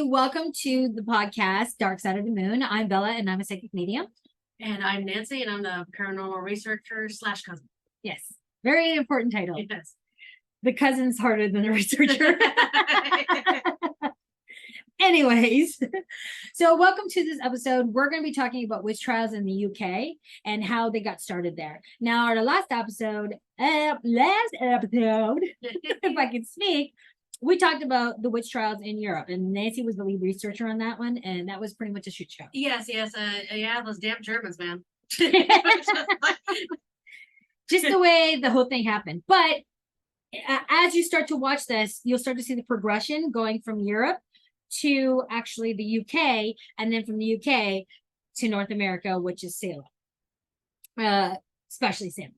welcome to the podcast, Dark Side of the Moon. I'm Bella, and I'm a psychic medium. And I'm Nancy, and I'm the paranormal researcher / cousin. Yes, very important title. Yes. The cousin's harder than the researcher. Anyways, so welcome to this episode. We're going to be talking about witch trials in the UK and how they got started there. Now, our last episode, if I can speak, we talked about the witch trials in Europe, and Nancy was the lead researcher on that one, and that was pretty much a shit show. Yes. Yeah, those damn Germans, man. Just the way the whole thing happened. But as you start to watch this, you'll start to see the progression going from Europe to actually the UK, and then from the UK to North America, which is Salem, especially Salem.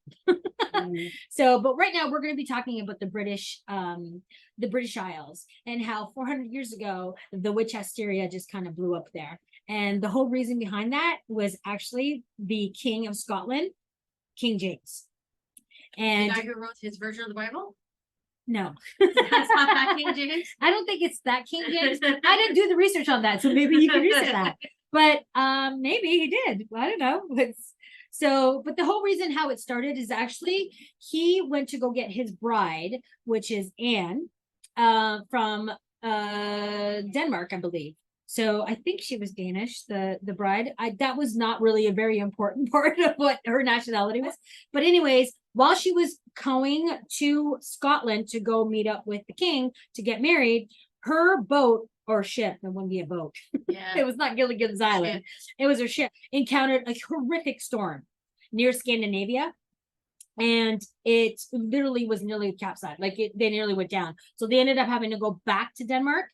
So, but right now we're going to be talking about the British Isles and how 400 years ago the witch hysteria just kind of blew up there. And the whole reason behind that was actually the King of Scotland, King James. And the guy who wrote his version of the Bible? No. That's not that King James? I don't think it's that King James. I didn't do the research on that, so maybe you can research that. But maybe he did. I don't know. But the whole reason how it started is actually he went to go get his bride, which is Anne, from Denmark, I believe. So I think she was Danish, the bride. That was not really a very important part of what her nationality was. But anyways, while she was going to Scotland to go meet up with the king to get married, her boat or ship, it wouldn't be a boat. Yeah. It was not Gilligan's Island. It was her ship, encountered a horrific storm near Scandinavia. And it literally was nearly capsized. They nearly went down. So they ended up having to go back to Denmark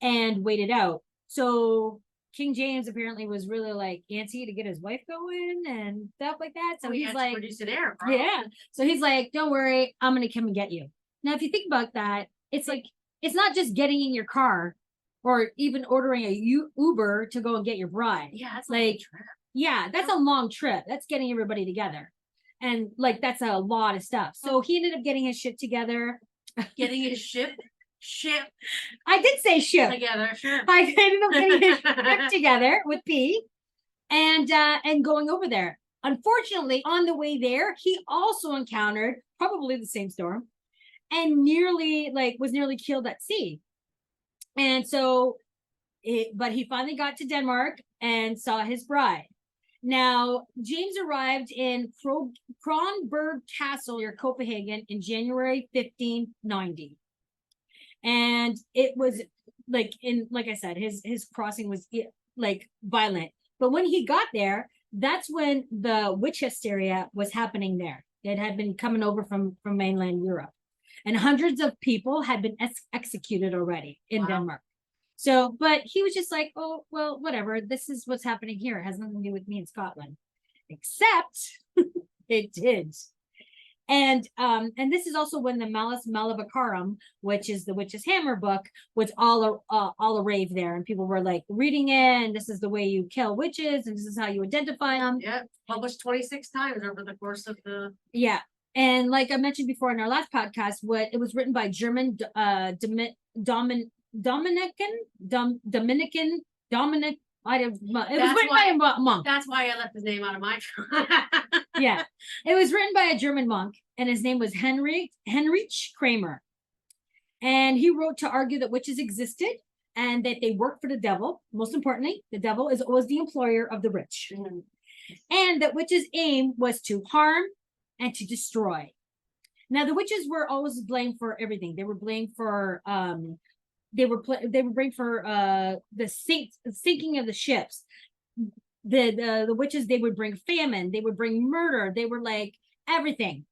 and wait it out. So King James apparently was really antsy to get his wife going and stuff like that. So he's like, produce an heir, bro. Yeah. So he's like, don't worry, I'm gonna come and get you. Now, if you think about that, it's like it's not just getting in your car or even ordering a Uber to go and get your bride. Yeah, that's that's a long trip. That's getting everybody together. And that's a lot of stuff. So he ended up getting his shit together. Getting his ship. I did say ship. Together, sure. I ended up getting his ship together with P and going over there. Unfortunately, on the way there, he also encountered probably the same storm and was nearly killed at sea. And so, but he finally got to Denmark and saw his bride. Now, James arrived in Kronborg Castle near Copenhagen in January 1590. And it was like I said, his crossing was violent. But when he got there, that's when the witch hysteria was happening there. It had been coming over from mainland Europe. And hundreds of people had been executed already in Denmark. So, but he was just like, oh, well, whatever. This is what's happening here. It has nothing to do with me in Scotland. Except it did. And this is also when the Malus Maleficarum, which is the witch's hammer book, was all a rave there, and people were reading it, and this is the way you kill witches, and this is how you identify them. Yeah, published 26 times over the course of the. Yeah, and like I mentioned before in our last podcast, it was written by German Dominican. It was written by a monk. That's why I left his name out of my. Yeah, it was written by a German monk, and his name was Heinrich Kramer. And he wrote to argue that witches existed and that they worked for the devil. Most importantly, the devil is always the employer of the rich. Mm-hmm. And that witches' aim was to harm and to destroy. Now, the witches were always blamed for everything. They were blamed for they were blamed for the sinking of the ships. The witches, they would bring famine, they would bring murder, they were everything.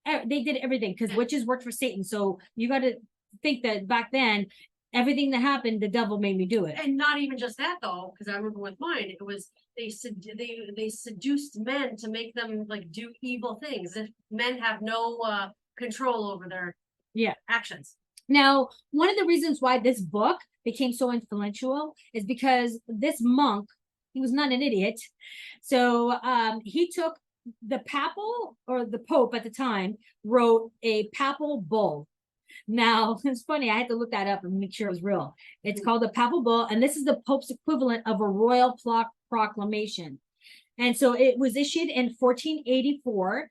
They did everything because witches worked for Satan. So you got to think that back then, everything that happened, the devil made me do it. And not even just that though, because I remember with mine, it was they seduced men to make them do evil things. Men have no control over their actions. Now, one of the reasons why this book became so influential is because this monk, he was not an idiot. So he took the papal, or the Pope at the time, wrote a papal bull Now, it's funny, I had to look that up and make sure it was real. It's called the Papal Bull, and this is the Pope's equivalent of a royal proclamation. And so it was issued in 1484,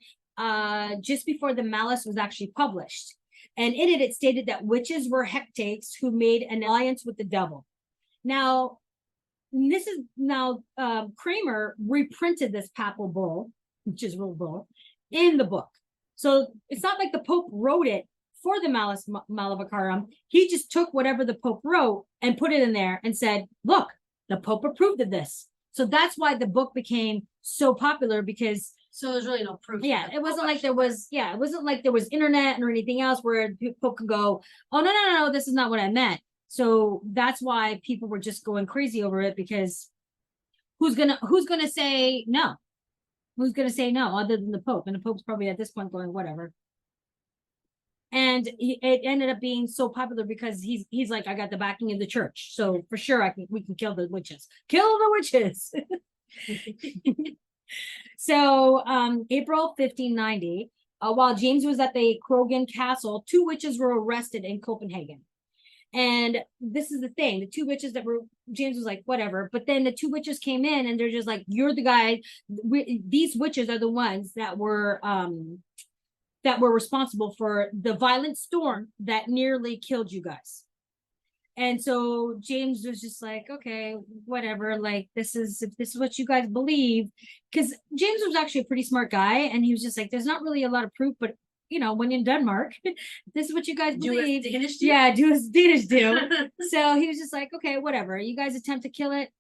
just before the Malice was actually published. And in it, it stated that witches were hectates who made an alliance with the devil. Now, Kramer reprinted this Papal Bull, which is real bull, in the book. So it's not like the Pope wrote it for the Malleus Maleficarum. He just took whatever the Pope wrote and put it in there and said, look, the Pope approved of this. So that's why the book became so popular, because so there's really no proof. Yeah, it wasn't like there was, it wasn't like there was internet or anything else where people could go, oh, no, this is not what I meant. So that's why people were just going crazy over it, because who's gonna say no? Who's gonna say no other than the Pope? And the Pope's probably at this point going, whatever. And it ended up being so popular because he's like, I got the backing of the church, so for sure we can kill the witches. Kill the witches. So April 1590, while James was at the Krogan Castle, 2 witches were arrested in Copenhagen. And this is the thing, the 2 witches that were, James was like, whatever. But then the 2 witches came in and they're just like, you're the guy. These witches are the ones that were responsible for the violent storm that nearly killed you guys. And so James was just like, okay, whatever. Like, if this is what you guys believe, because James was actually a pretty smart guy. And he was just like, there's not really a lot of proof, but when in Denmark, this is what you guys believe. Do as Danish do. Yeah, do as Danish do. So he was just like, okay, whatever. You guys attempt to kill it.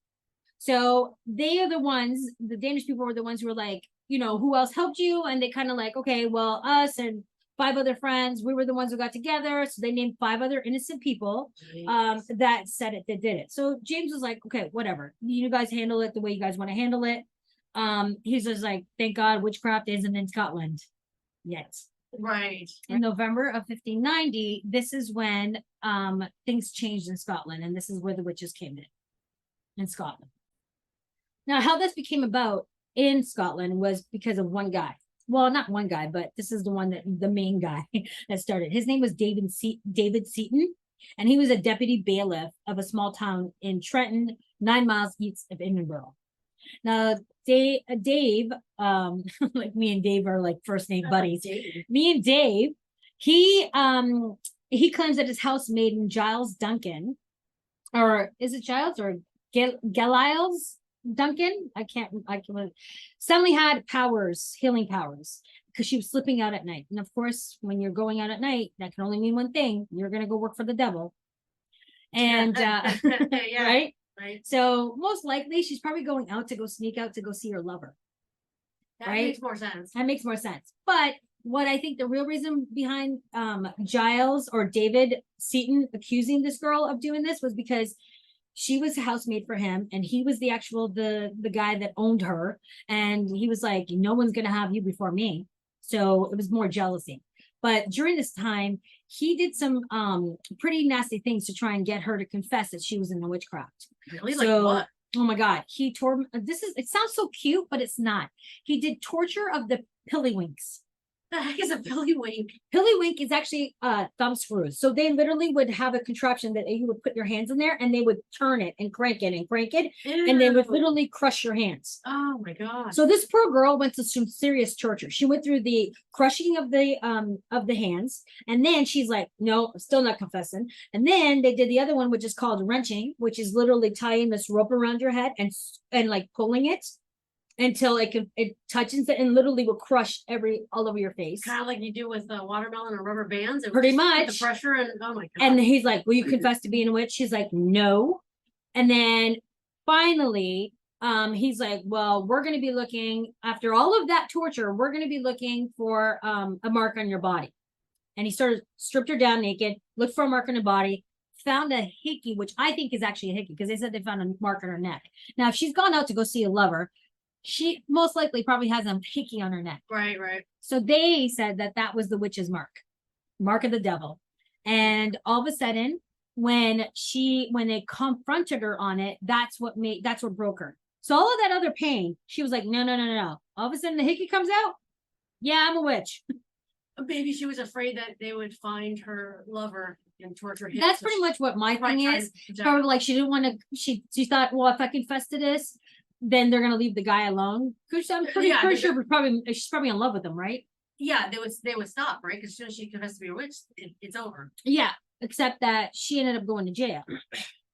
So they are the ones, the Danish people were the ones who were like, who else helped you? And they kind of like, okay, well, us and 5 other friends, we were the ones who got together. So they named 5 other innocent people that said it, that did it. So James was like, okay, whatever. You guys handle it the way you guys want to handle it. He's just like, thank God witchcraft isn't in Scotland yet. Right. In November of 1590, this is when things changed in Scotland. And this is where the witches came in Scotland. Now, how this became about in Scotland was because of one guy. Well, not one guy, but this is the main guy that started. His name was David Seaton, and he was a deputy bailiff of a small town in Trenton, 9 miles east of Edinburgh. Now, Dave, like me and Dave are like first name buddies. Me and Dave, he claims that his housemaid Giles Duncan, or is it Giles or Giles Duncan? I can't. Suddenly had powers, healing powers, because she was slipping out at night. And of course, when you're going out at night, that can only mean one thing: you're gonna go work for the devil. And yeah. Right. So most likely, she's probably going out to go sneak out to go see her lover. That makes more sense. That makes more sense. But what I think the real reason behind Giles or David Seaton accusing this girl of doing this was because she was a housemaid for him, and he was the guy that owned her, and he was like, no one's gonna have you before me. So it was more jealousy. But during this time, he did some pretty nasty things to try and get her to confess that she was in the witchcraft. Really? So, like what? Oh my God. It sounds so cute, but it's not. He did torture of the pillywinks. The heck is a pillywink? Pillywink is actually thumb screws. So they literally would have a contraption that you would put your hands in there, and they would turn it and crank it and crank it. Ew. And they would literally crush your hands. Oh my God. So this poor girl went to some serious torture. She went through the crushing of the hands, and then she's like, no, I'm still not confessing. And then they did the other one, which is called wrenching, which is literally tying this rope around your head and like pulling it until it touches it and literally will crush all over your face. Kind of like you do with watermelon or rubber bands. Pretty much. The pressure and oh my God. And he's like, will you confess to being a witch? She's like, no. And then finally, he's like, well, we're going to be looking, after all of that torture, we're going to be looking for a mark on your body. And he stripped her down naked, looked for a mark on her body, found a hickey, which I think is actually a hickey, because they said they found a mark on her neck. Now, if she's gone out to go see a lover, she most likely probably has a hickey on her neck. Right. So they said that was the witch's mark of the devil. And all of a sudden, when they confronted her on it, that's what broke her. So all of that other pain, she was like, no. All of a sudden the hickey comes out. Yeah, I'm a witch. Maybe she was afraid that they would find her lover and torture him. That's so pretty she- much what my Right, thing trying is. to protect Probably him. like she didn't want to. She thought, well, if I confess to this, then they're gonna leave the guy alone. Because I'm pretty Yeah, sure she's probably in love with him, right? Yeah, they would stop, right? Because as soon as she confessed to be a witch, it's over. Yeah, except that she ended up going to jail,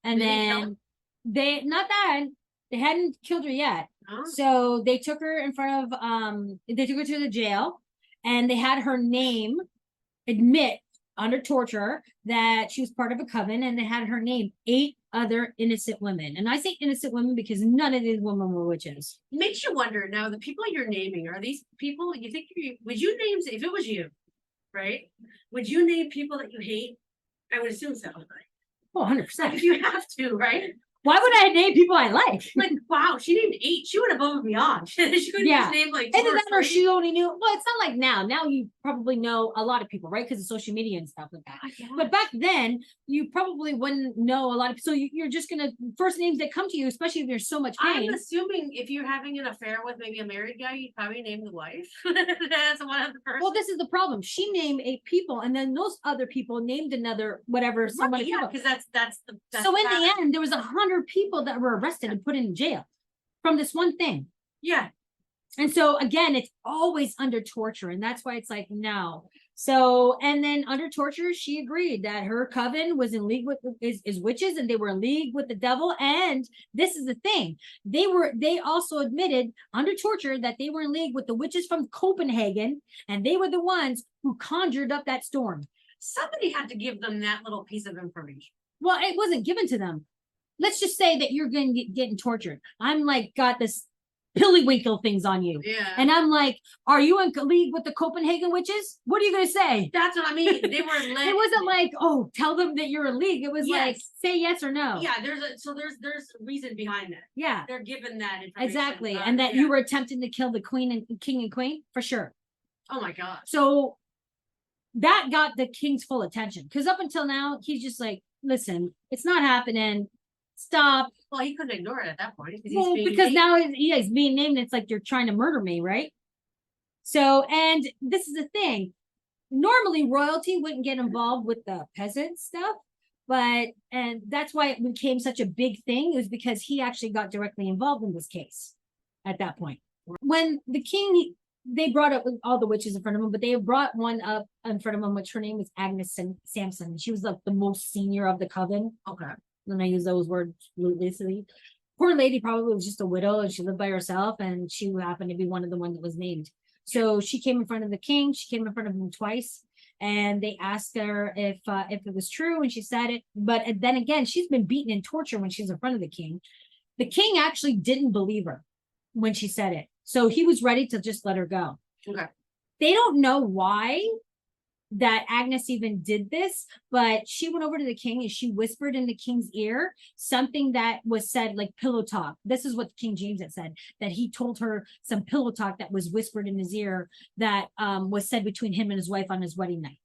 and Did he kill her? then they not that they hadn't killed her yet. Oh. So they took her in front of they took her to the jail, and they had her name admit under torture that she was part of a coven, and they had her name 8 other innocent women. And I say innocent women because none of these women were witches. Makes you wonder now, the people you're naming, are these people you think would you name, if it was you, right? Would you name people that you hate? I would assume so. Oh, 100%. If you have to, right? Why would I name people I like? Like, wow, she named 8. She went above and beyond. She couldn't Yeah. just name like 2 Either or that or 3. she only knew. Well, it's not like now. Now you probably know a lot of people, right? Because of social media and stuff like that. But back then, you probably wouldn't know a lot of. So you're just gonna first names that come to you, especially if there's so much pain. I'm assuming if you're having an affair with maybe a married guy, you'd probably name the wife. That's one of the first. Well, this is the problem. She named 8 people, and then those other people named another whatever. Somebody. Yeah, because that's the. So in the end, there was 100 people that were arrested and put in jail from this one thing. Yeah. And so again, it's always under torture, and that's why it's like no. So and then under torture, she agreed that her coven was in league with is witches, and they were in league with the devil. And this is the thing: they also admitted under torture that they were in league with the witches from Copenhagen, and they were the ones who conjured up that storm. Somebody had to give them that little piece of information. Well, it wasn't given to them. Let's just say that you're going to getting tortured. I'm like, got this pillywinkle things on you. Yeah. And I'm like, are you in league with the Copenhagen witches? What are you going to say? That's what I mean. They were It wasn't like, oh, tell them that you're in league. It was like, say yes or no. Yeah, there's a reason behind that. Yeah. They're given that information. Exactly. And that you were attempting to kill the queen and king and queen for sure. Oh my God. So that got the king's full attention. Because up until now, he's just like, listen, it's not happening. Stop. Well, he couldn't ignore it at that point. Well, because now he's being named. It's like you're trying to murder me, right? So, and this is the thing. Normally, royalty wouldn't get involved with the peasant stuff, and that's why it became such a big thing. Is because he actually got directly involved in this case at that point. When the king, they brought up all the witches in front of him, but they brought one up in front of him, which her name was Agnes Sampson. She was like the most senior of the coven. Okay. And I use those words loosely. Poor lady probably was just a widow and she lived by herself, and she happened to be one of the ones that was named. So she came in front of the king. She came in front of him twice, and they asked her if it was true, and she said it. But then again, she's been beaten and tortured when she's in front of the king. The king actually didn't believe her when she said it, so he was ready to just let her go. Okay. They don't know why that Agnes even did this, but she went over to the king and she whispered in the king's ear something that was said like pillow talk. This is what King James had said, that he told her some pillow talk that was whispered in his ear that was said between him and his wife on his wedding night,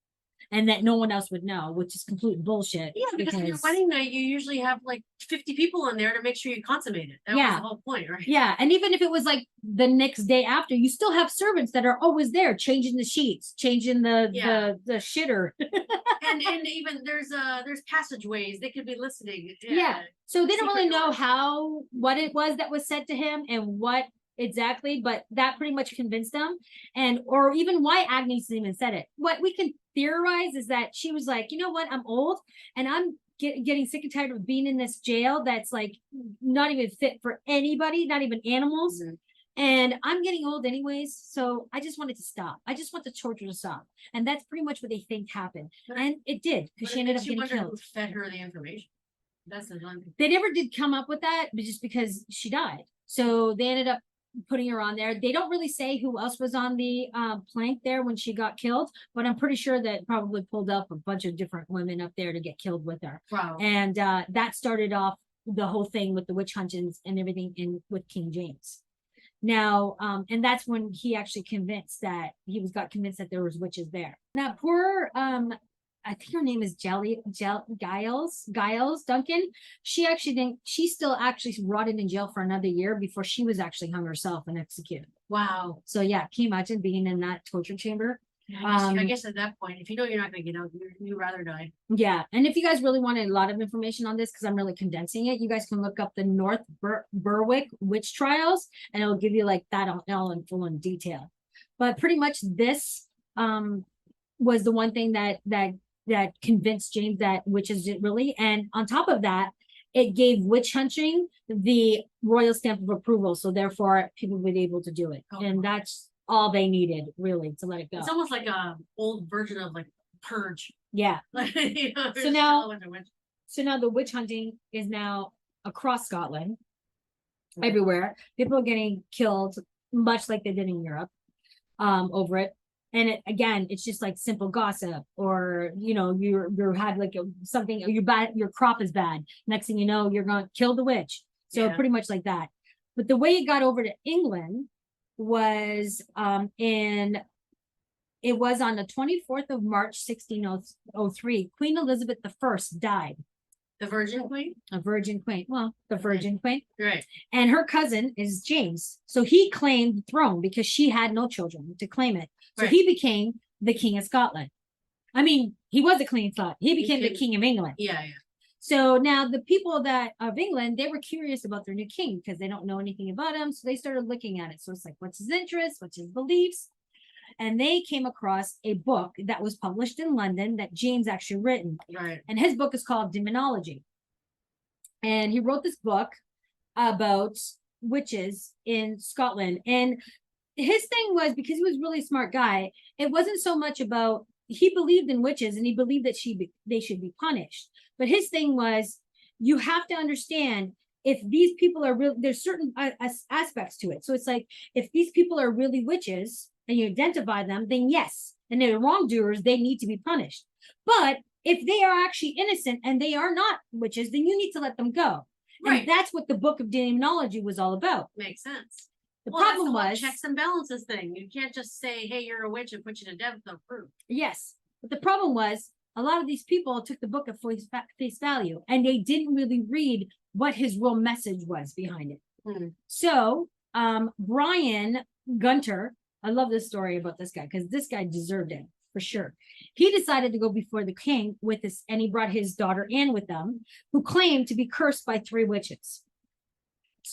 and that no one else would know, which is complete bullshit. Yeah, because on your wedding night, you usually have like 50 people in there to make sure you consummate it. That was the whole point, right? Yeah, and even if it was like the next day after, you still have servants that are always there, changing the sheets, changing the shitter. and even there's passageways they could be listening. Yeah. So they don't really know what it was that was said to him and what exactly, but that pretty much convinced them, or even why Agnes even said it. What we can theorize is that she was like, you know what, I'm old and I'm getting sick and tired of being in this jail that's like not even fit for anybody, not even animals. Mm-hmm. And I'm getting old anyways, so I just wanted to stop. I just want the torture to stop. And that's pretty much what they think happened. And it did, because she ended up getting killed. Who fed her the information? That's the one thing. They never did come up with that, but just because she died. So they ended up putting her on there. They don't really say who else was on the plank there when she got killed, but I'm pretty sure that probably pulled up a bunch of different women up there to get killed with her. Wow. And that started off the whole thing with the witch huntings and everything with King James. Now, and that's when he actually got convinced that there was witches there. Now, poor, I think her name is Giles Duncan. She still actually rotted in jail for another year before she was actually hung herself and executed. Wow. So yeah, can you imagine being in that torture chamber? I guess at that point, if you know you're not going to get out, you'd rather die. Yeah. And if you guys really wanted a lot of information on this, because I'm really condensing it, you guys can look up the North Berwick witch trials, and it'll give you like that all in full in detail. But pretty much this was the one thing that convinced James that witches did really. And on top of that, it gave witch hunting the royal stamp of approval. So therefore, people would be able to do it. Oh, and that's all they needed, really, to let it go. It's almost like a old version of like purge. Yeah. You know, so now the witch hunting is now across Scotland, everywhere. People are getting killed, much like they did in Europe, over it. And again, it's just like simple gossip, or you had like something, your crop is bad. Next thing you know, you're going to kill the witch. So pretty much like that. But the way it got over to England was it was on the 24th of March, 1603. Queen Elizabeth I died. The Virgin Queen? A Virgin Queen. Well, the Virgin Queen. Right. And her cousin is James. So he claimed the throne because she had no children to claim it. So he became the King of Scotland. I mean, he was a King of Scotland. He became the King of England. Yeah. So now the people of England, they were curious about their new king because they don't know anything about him. So they started looking at it. So it's like, what's his interests? What's his beliefs? And they came across a book that was published in London that James actually written. Right. And his book is called Demonology. And he wrote this book about witches in Scotland. And his thing was, because he was really a smart guy, it wasn't so much about, he believed in witches and he believed that they should be punished. But his thing was, you have to understand, if these people are real, there's certain aspects to it. So it's like, if these people are really witches and you identify them, then yes, and they're wrongdoers, they need to be punished. But if they are actually innocent and they are not witches, then you need to let them go. Right. And that's what the book of demonology was all about. Makes sense. The problem was checks and balances thing. You can't just say, hey, you're a witch and put you to death without proof. Yes. But the problem was, a lot of these people took the book at face value, and they didn't really read what his real message was behind it. Mm. So Brian Gunter, I love this story about this guy because this guy deserved it for sure. He decided to go before the king with this, and he brought his daughter Anne with them, who claimed to be cursed by 3 witches.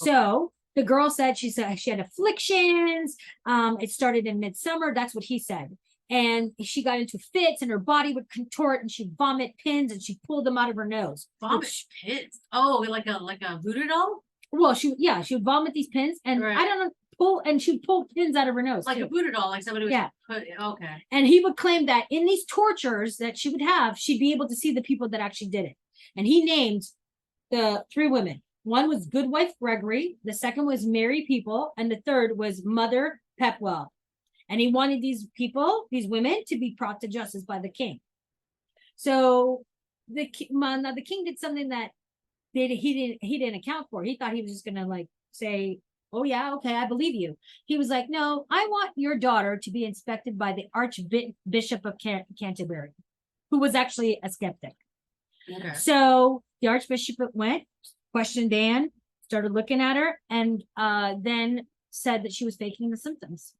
Okay. So the girl said she had afflictions. It started in midsummer. That's what he said. And she got into fits and her body would contort and she'd vomit pins and she'd pull them out of her nose. Vomit pins? Oh, like a voodoo doll? Well, she would vomit these pins and I don't know, she'd pull pins out of her nose. Like a voodoo doll, like somebody was okay. And he would claim that in these tortures that she would have, she'd be able to see the people that actually did it. And he named the 3 women. One was Goodwife Gregory, the second was Mary People, and the third was Mother Pepwell. And he wanted these women, to be brought to justice by the king. So the king did something that he didn't account for. He thought he was just gonna like say, "Oh yeah, okay, I believe you." He was like, "No, I want your daughter to be inspected by the Archbishop of Canterbury, who was actually a skeptic." Okay. So the Archbishop went, questioned Anne, started looking at her, and then said that she was faking the symptoms.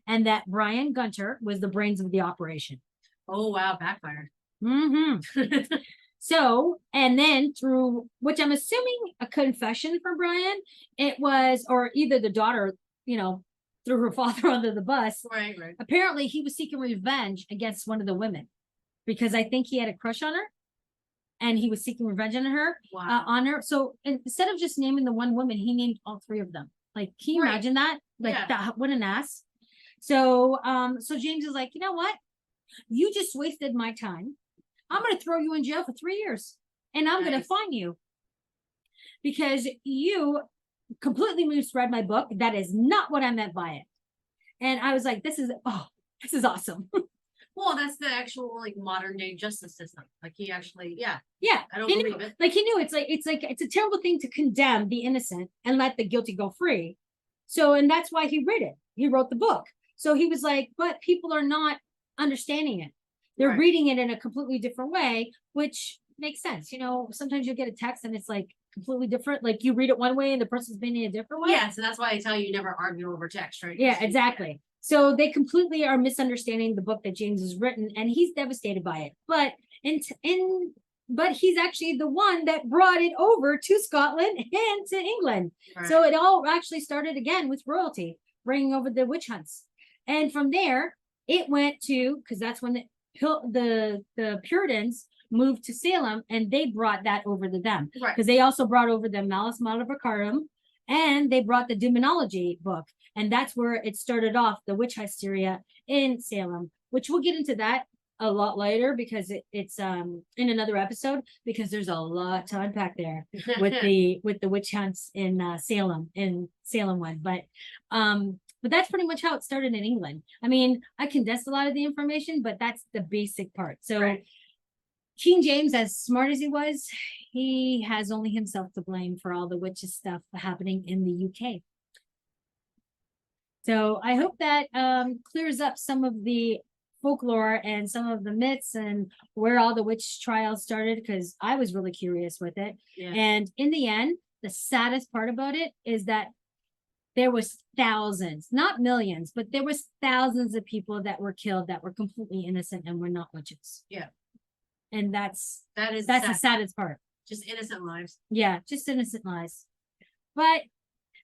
And that Brian Gunter was the brains of the operation. Oh, wow. Backfired. Mm-hmm. So, and then through, which I'm assuming a confession for Brian, it was, or either the daughter, threw her father under the bus. Right. Apparently he was seeking revenge against one of the women because I think he had a crush on her and he was seeking revenge on her. Wow. On her. So instead of just naming the one woman, he named all 3 of them. Like, can you imagine that? Like, what an ass. So, so James is like, you know what? You just wasted my time. I'm going to throw you in jail for 3 years and I'm going to fine you because you completely misread my book. That is not what I meant by it. And I was like, this is awesome. Well, that's the actual like modern day justice system. Like he actually, yeah. I don't believe it. Like he knew it's a terrible thing to condemn the innocent and let the guilty go free. So, and that's why he read it. He wrote the book. So he was like, but people are not understanding it. They're reading it in a completely different way, which makes sense. Sometimes you get a text and it's like completely different. Like you read it one way and the person's meaning a different way. Yeah. So that's why I tell you never argue over text, right? Yeah, exactly. So they completely are misunderstanding the book that James has written, and he's devastated by it. But but he's actually the one that brought it over to Scotland and to England. Right. So it all actually started again with royalty bringing over the witch hunts, and from there it went to, because that's when the Puritans moved to Salem, and they brought that over to them, right? Because they also brought over the Malleus Maleficarum, and they brought the demonology book, and that's where it started off, the witch hysteria in Salem, which we'll get into that a lot later, because it's in another episode, because there's a lot to unpack there with the witch hunts in Salem one. But that's pretty much how it started in England. I mean, I condensed a lot of the information, but that's the basic part. So right. King James, as smart as he was, he has only himself to blame for all the witches stuff happening in the UK. So I hope that clears up some of the folklore and some of the myths and where all the witch trials started, because I was really curious with it. Yeah. And in the end, the saddest part about it is that there was thousands, not millions, but there was thousands of people that were killed that were completely innocent and were not witches. Yeah. And that's the saddest part. Just innocent lives. Yeah, just innocent lives. But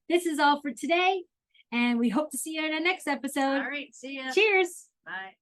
this is all for today, and we hope to see you in our next episode. All right, see ya. Cheers. Bye.